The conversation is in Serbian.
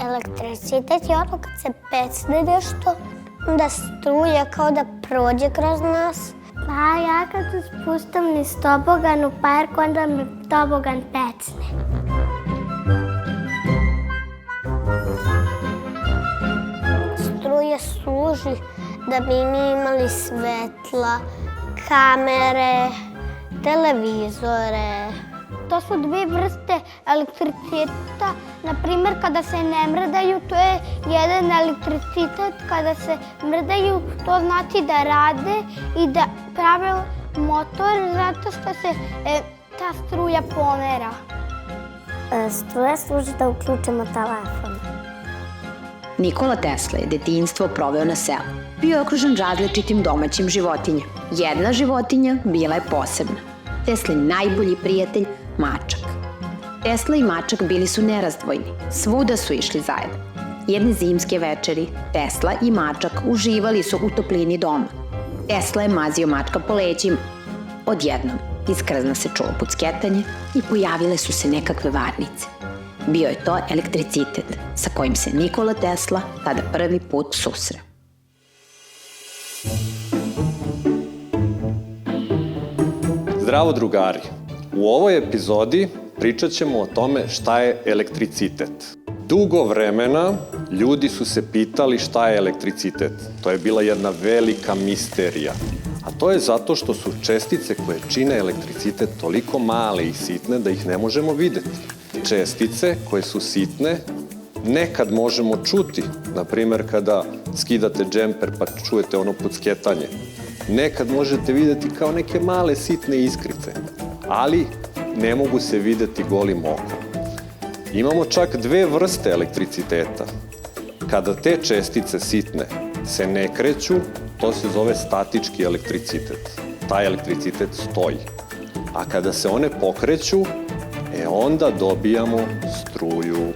Elektricitet je ono kad se pecne nešto, onda struja kao da prođe kroz nas. Pa ja kad se spustam niz tobogan u park, onda mi tobogan pecne. Struja služi da bi mi imali svetla, kamere, televizore. To su dve vrste elektriciteta. Naprimer, kada se ne mrdaju, to je jedan elektricitet. Kada se mrdaju, to znači da rade i da prave motor zato što se ta struja pomera. Struja služi da uključimo telefon. Nikola Tesla je detinjstvo proveo na selu. Bio je okružen različitim domaćim životinjama. Jedna životinja bila je posebna. Teslin najbolji prijatelj, mačak. Tesla i mačak bili su nerazdvojni. Svuda su išli zajedno. Jedne zimske večeri Tesla i mačak uživali su u toplini doma. Tesla je mazio mačka po leđima. Odjednom iz krzna se čulo pucketanje i pojavile su se nekakve varnice. Bio je to elektricitet sa kojim se Nikola Tesla tada prvi put susreo. Zdravo drugari! U ovoj epizodi pričat ćemo o tome šta je elektricitet. Dugo vremena ljudi su se pitali šta je elektricitet. To je bila jedna velika misterija. A to je zato što su čestice koje čine elektricitet toliko male i sitne da ih ne možemo videti. Čestice koje su sitne nekad možemo čuti. Naprimer, kada skidate džemper pa čujete ono pucketanje. Nekad možete videti kao neke male sitne iskrice, ali ne mogu se videti golim okom. Imamo čak dve vrste elektriciteta. Kada te čestice sitne se ne kreću, to se zove statički elektricitet. Taj elektricitet stoji. A kada se one pokreću, onda dobijamo struju.